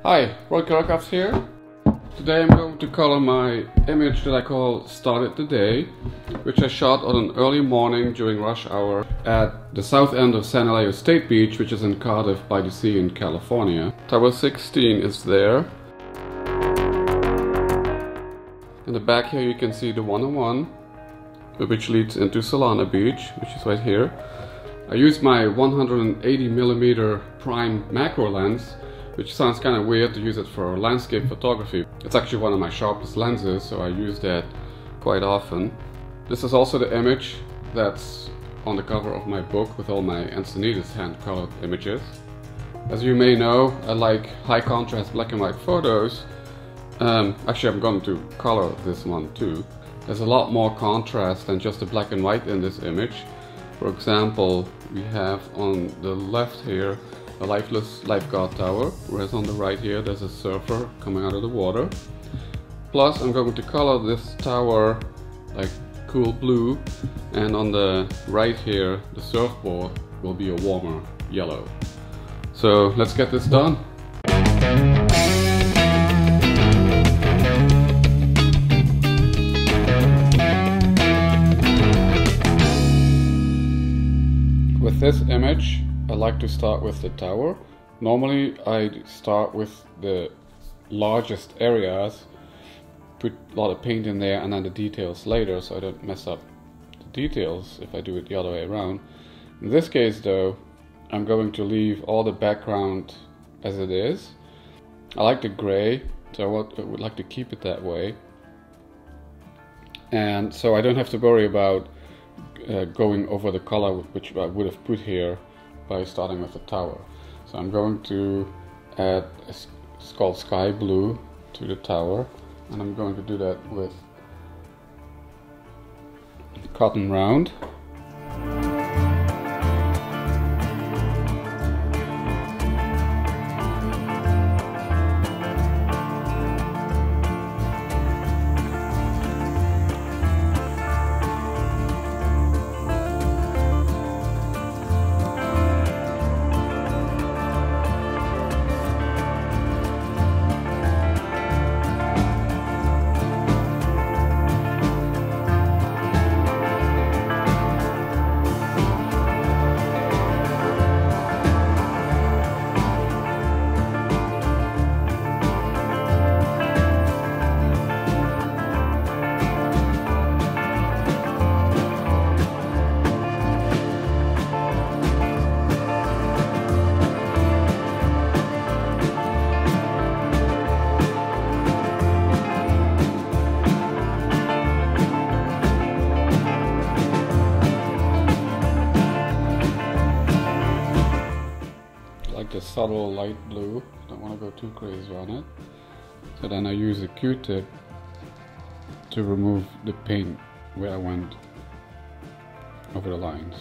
Hi, Kerckhoffs here. Today I'm going to color my image that I call Started the Day, which I shot on an early morning during rush hour at the south end of San Elijo State Beach, which is in Cardiff-by-the-Sea in California. Tower 16 is there. In the back here you can see the 101, which leads into Solana Beach, which is right here. I used my 180mm prime macro lens, which sounds kind of weird to use it for landscape photography. It's actually one of my sharpest lenses, so I use that quite often. This is also the image that's on the cover of my book with all my Encinitas hand-colored images. As you may know, I like high contrast black and white photos. Actually, I'm going to color this one too. There's a lot more contrast than just the black and white in this image. For example, we have on the left here a lifeless lifeguard tower, whereas on the right here there's a surfer coming out of the water. Plus I'm going to color this tower like cool blue, and on the right here the surfboard will be a warmer yellow. So let's get this done. With this image I like to start with the tower. Normally I start with the largest areas, put a lot of paint in there and then the details later, so I don't mess up the details if I do it the other way around. In this case though, I'm going to leave all the background as it is. I like the gray, so I would like to keep it that way. And so I don't have to worry about going over the color which I would have put here by starting with the tower. So I'm going to add it's called sky blue to the tower, and I'm going to do that with cotton round. The subtle light blue, don't want to go too crazy on it. So then I use a Q-tip to remove the paint where I went over the lines.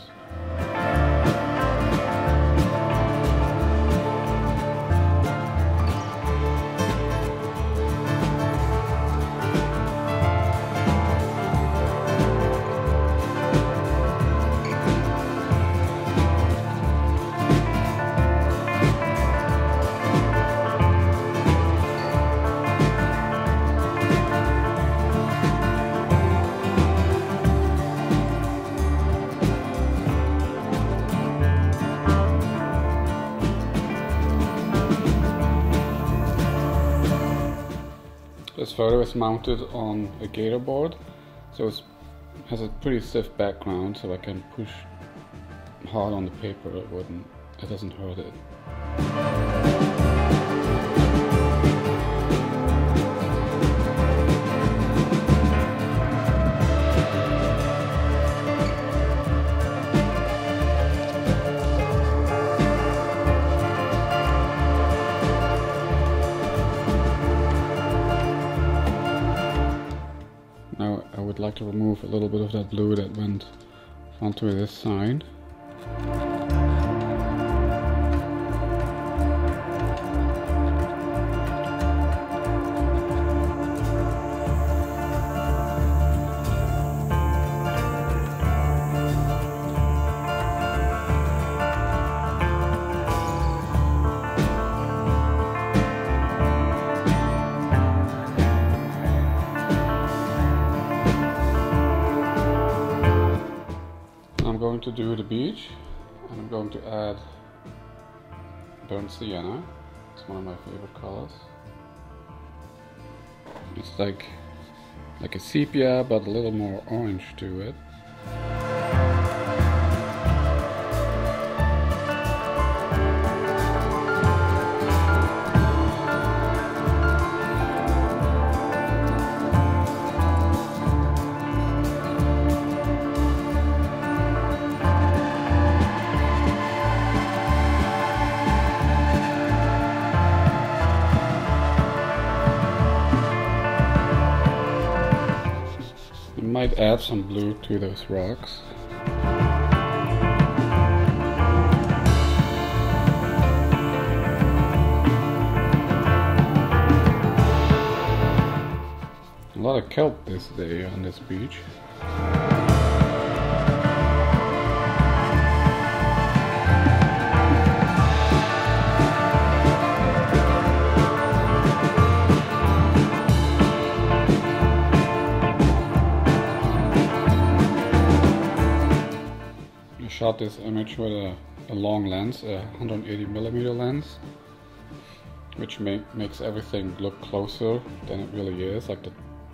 This photo is mounted on a gator board, so it has a pretty stiff background, so I can push hard on the paper. It doesn't hurt it. Now I would like to remove a little bit of that blue that went onto this side. going to do the beach, and I'm going to add burnt sienna. It's one of my favorite colors. It's like a sepia, but a little more orange to it. Might add some blue to those rocks. A lot of kelp this day on this beach. Shot this image with a long lens, a 180mm lens, which makes everything look closer than it really is. Like the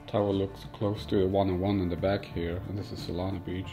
tower looks close to the 101 in the back here, and this is Solana Beach.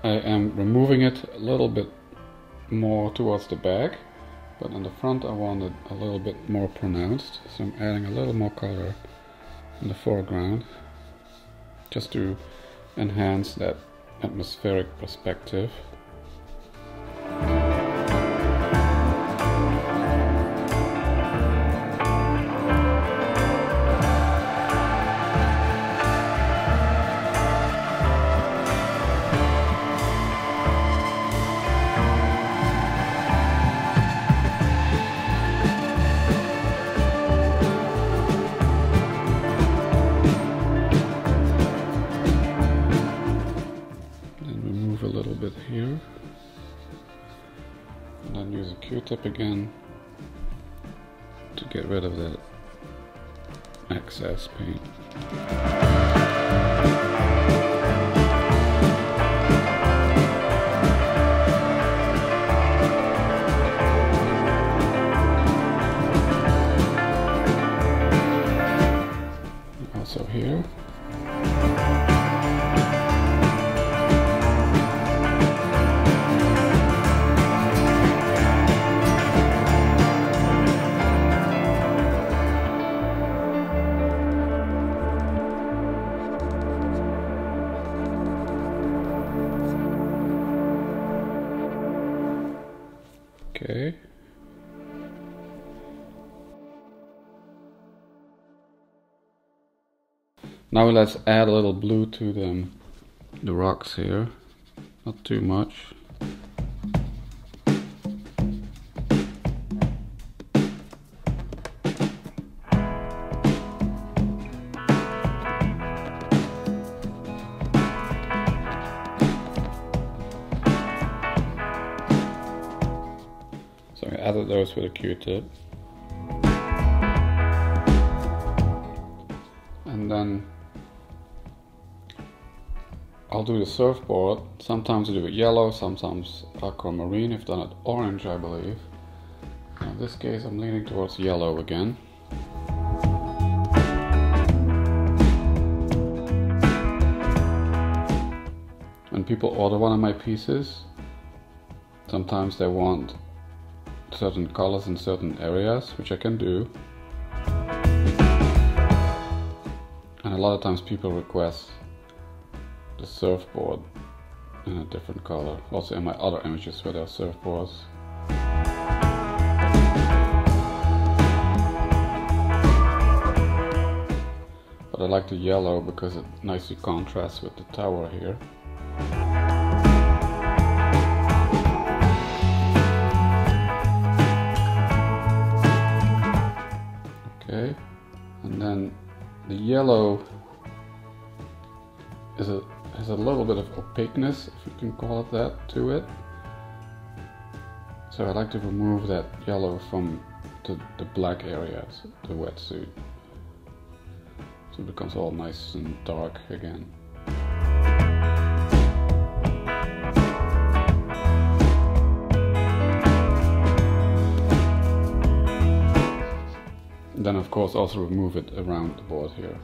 I am removing it a little bit more towards the back, but in the front I want it a little bit more pronounced, so I'm adding a little more color in the foreground just to enhance that atmospheric perspective. A little bit here, and then use a Q-tip again to get rid of that excess paint. Also here. Okay. Now let's add a little blue to the rocks here. Not too much. So I added those with a Q-tip. And then I'll do the surfboard. Sometimes I do it yellow, sometimes aquamarine. I've done it orange, I believe. In this case I'm leaning towards yellow again. When people order one of my pieces, sometimes they want certain colors in certain areas, which I can do. And a lot of times people request the surfboard in a different color. Also in my other images where there are surfboards. But I like the yellow because it nicely contrasts with the tower here. Okay, and then the yellow has a little bit of opaqueness, if you can call it that, to it. So I like to remove that yellow from the black areas, the wetsuit. So it becomes all nice and dark again. And then of course also remove it around the board here.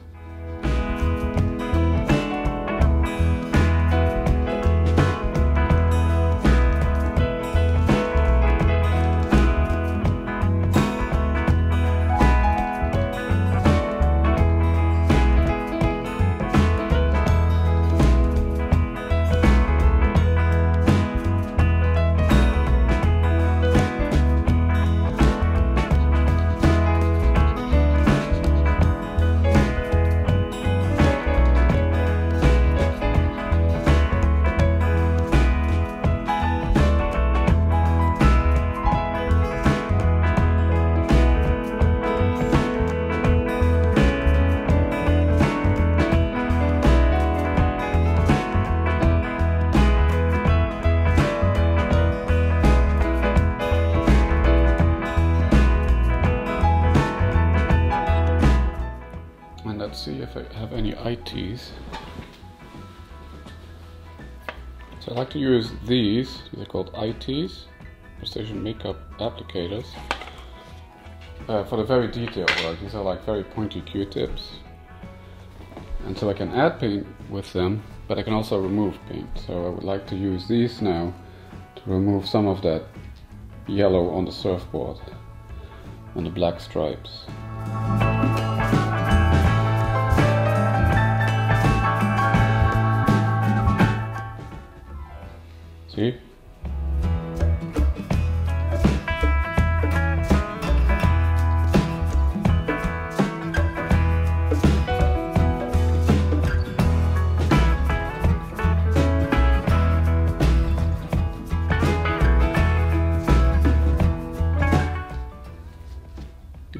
Let's see if I have any ITs. So I like to use these are called ITs, precision makeup applicators, for the very detailed work. These are like very pointy Q-tips. And so I can add paint with them, but I can also remove paint. So I would like to use these now to remove some of that yellow on the surfboard, on the black stripes. See?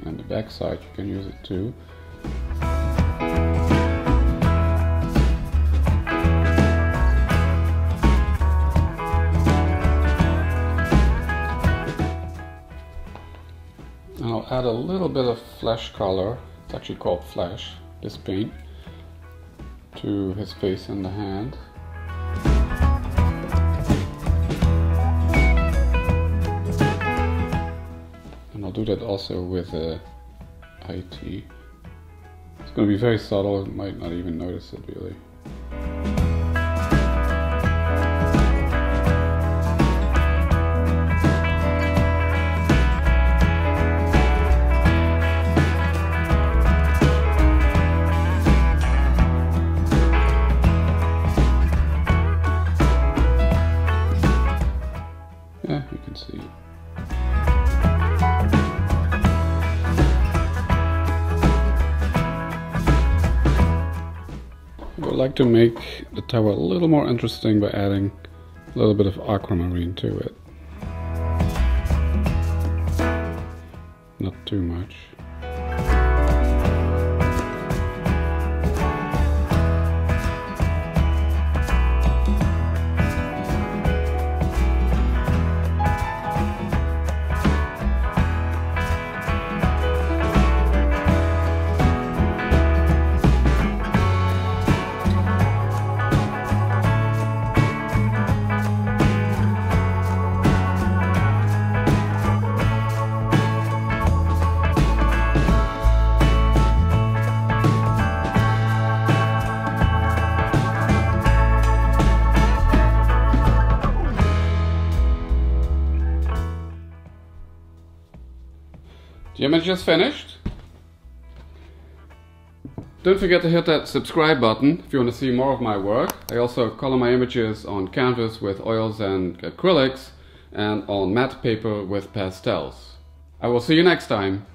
And the back side you can use it too. I'll add a little bit of flesh color, it's actually called flesh, this paint, to his face and the hand. And I'll do that also with a IT. It's going to be very subtle, you might not even notice it really. Yeah, you can see. I would like to make the tower a little more interesting by adding a little bit of aquamarine to it. Not too much. The image is finished. Don't forget to hit that subscribe button if you want to see more of my work. I also color my images on canvas with oils and acrylics and on matte paper with pastels. I will see you next time.